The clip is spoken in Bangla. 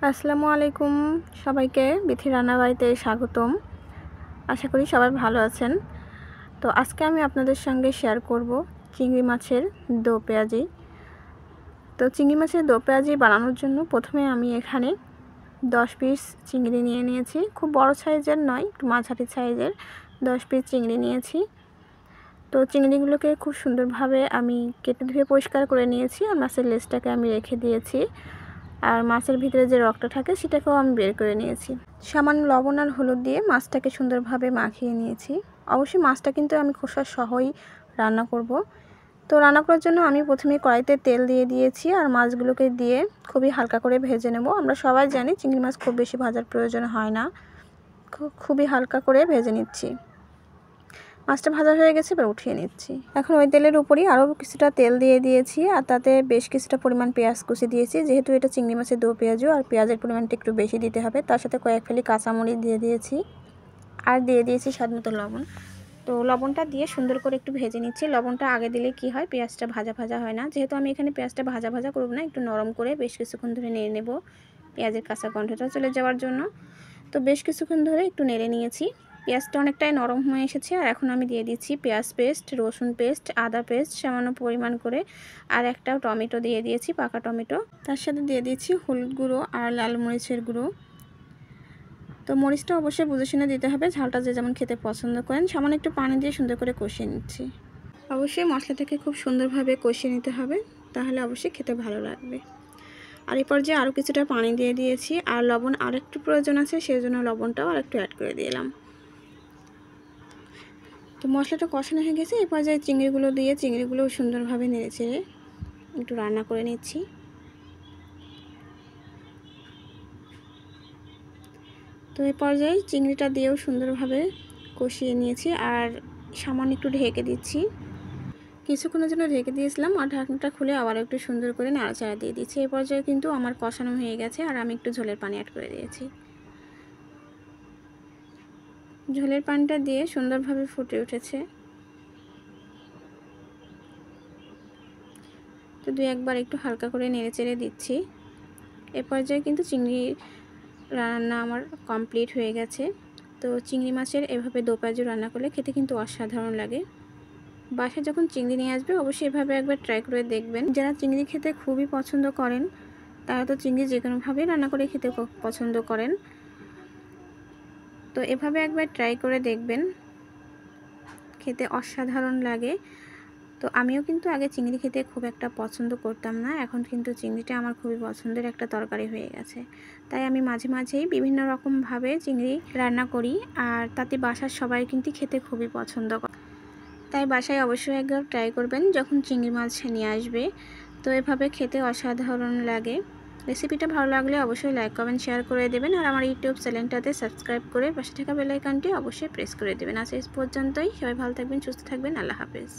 আসসালামু আলাইকুম সবাইকে বিথি রান্নাবাড়িতে স্বাগতম। আশা করি সবাই ভালো আছেন। তো আজকে আমি আপনাদের সঙ্গে শেয়ার করব চিংড়ি মাছের দো পেঁয়াজি। তো চিংড়ি মাছের দো পেঁয়াজি বানানোর জন্য প্রথমে আমি এখানে 10 পিস চিংড়ি নিয়ে নিয়েছি। খুব বড় সাইজের নয়, একটু মাঝারি সাইজের 10 পিস চিংড়ি নিয়েছি। তো চিংড়িগুলোকে খুব সুন্দরভাবে আমি কেটে ধুয়ে পরিষ্কার করে নিয়েছি আর মাছের লেজটাকে আমি রেখে দিয়েছি। আর মাছের ভিতরে যে রক্তটা থাকে সেটাকেও আমি বের করে নিয়েছি। সামান্য লবণ আর হলুদ দিয়ে মাছটাকে সুন্দরভাবে মাখিয়ে নিয়েছি। অবশ্যই মাছটা কিন্তু আমি খোসা সহই রান্না করব। তো রান্না করার জন্য আমি প্রথমে কড়াইতে তেল দিয়ে দিয়েছি আর মাছগুলোকে দিয়ে খুবই হালকা করে ভেজে নেব। আমরা সবাই জানি চিংড়ি মাছ খুব বেশি ভাজার প্রয়োজন হয় না, খুবই হালকা করে ভেজে নিচ্ছি। মাছটা ভাজা হয়ে গেছে, এবার উঠিয়ে নিচ্ছি। এখন ওই তেলের উপরই আরও কিছুটা তেল দিয়ে দিয়েছি আর তাতে বেশ কিছুটা পরিমাণ পেঁয়াজ কুচি দিয়েছি। যেহেতু এটা চিংড়ি মাছের দো পেঁয়াজও, আর পেঁয়াজের পরিমাণটা একটু বেশি দিতে হবে। তার সাথে কয়েক ফালি কাঁচামরিচ দিয়ে দিয়েছি আর দিয়ে দিয়েছি স্বাদমতো লবণ। তো লবণটা দিয়ে সুন্দর করে একটু ভেজে নিচ্ছি। লবণটা আগে দিলে কি হয়, পেঁয়াজটা ভাজা ভাজা হয় না। যেহেতু আমি এখানে পেঁয়াজটা ভাজা ভাজা করব না, একটু নরম করে বেশ কিছুক্ষণ ধরে নেড়ে নেব পেঁয়াজের কাঁচা গন্ধটা চলে যাওয়ার জন্য। তো বেশ কিছুক্ষণ ধরে একটু নেড়ে নিয়েছি। পেঁয়াজটা অনেকটাই নরম হয়ে এসেছে আর এখন আমি দিয়ে দিচ্ছি পেঁয়াজ পেস্ট, রসুন পেস্ট, আদা পেস্ট সামান্য পরিমাণ করে, আর একটা টমেটো দিয়ে দিয়েছি, পাকা টমেটো। তার সাথে দিয়ে দিয়েছি হলুদ গুঁড়ো আর লাল মরিচের গুঁড়ো। তো মরিচটা অবশ্যই বুঝে শুনে দিতে হবে, ঝালটা যে যেমন খেতে পছন্দ করেন। সামান্য একটু পানি দিয়ে সুন্দর করে কষিয়ে নিচ্ছি। অবশ্যই মশলাটাকে খুব সুন্দরভাবে কষিয়ে নিতে হবে, তাহলে অবশ্যই খেতে ভালো লাগবে। আর এই পর্যায়ে আরও কিছুটা পানি দিয়ে দিয়েছি আর লবণ আরেকটু প্রয়োজন আছে, সেই জন্য লবণটাও আরেকটু অ্যাড করে দিলাম। তো মশলাটা কষানো হয়ে গেছে। এই পর্যায়ে চিংড়িগুলো দিয়ে চিংড়িগুলো সুন্দরভাবে নেড়েচেড়ে একটু রান্না করে নিচ্ছি। তো এই পর্যায়ে চিংড়িটা দিয়েও সুন্দরভাবে কষিয়ে নিয়েছি আর সামান্য একটু ঢেকে দিচ্ছি। কিছুক্ষণের জন্য ঢেকে দিয়েছিলাম আর ঢাকনাটা খুলে আবার একটু সুন্দর করে নাড়াচাড়া দিয়ে দিচ্ছি। এই পর্যায়ে কিন্তু আমার কষানো হয়ে গেছে আর আমি একটু ঝোলের পানি অ্যাড করে দিয়েছি। ঝোলের পানিটা দিয়ে সুন্দরভাবে ফুটে উঠেছে। তো দুই একবার একটু হালকা করে নেড়েচেড়ে দিচ্ছি। এ পর্যায়ে কিন্তু চিংড়ি রান্না আমার কমপ্লিট হয়ে গেছে। তো চিংড়ি মাছের এভাবে দো পেঁয়াজি রান্না করলে খেতে কিন্তু অসাধারণ লাগে। বাসায় যখন চিংড়ি নিয়ে আসবে অবশ্যই এভাবে একবার ট্রাই করে দেখবেন। যারা চিংড়ি খেতে খুবই পছন্দ করেন তারা তো চিংড়ি যে কোনোভাবেই রান্না করে খেতে পছন্দ করেন। তো এভাবে একবার ট্রাই করে দেখবেন, খেতে অসাধারণ লাগে। তো আমিও কিন্তু আগে চিংড়ি খেতে খুব একটা পছন্দ করতাম না, এখন কিন্তু চিংড়িটা আমার খুবই পছন্দের একটা তরকারি হয়ে গেছে। তাই আমি মাঝে মাঝেই বিভিন্ন রকমভাবে চিংড়ি রান্না করি আর তাতে বাসার সবাই কিন্তু খেতে খুবই পছন্দ করে। তাই বাসায় অবশ্যই একবার ট্রাই করবেন যখন চিংড়ি মাছ নিয়ে আসবে। তো এভাবে খেতে অসাধারণ লাগে। রেসিপিটা ভালো লাগলে অবশ্যই লাইক কমেন্ট শেয়ার করে দেবেন আর আমার ইউটিউব চ্যানেলটাতে সাবস্ক্রাইব করে পাশে থাকা বেল আইকনটি অবশ্যই প্রেস করে দেবেন। আজ এই পর্যন্তই, সবাই ভালো থাকবেন, সুস্থ থাকবেন, আল্লাহ হাফেজ।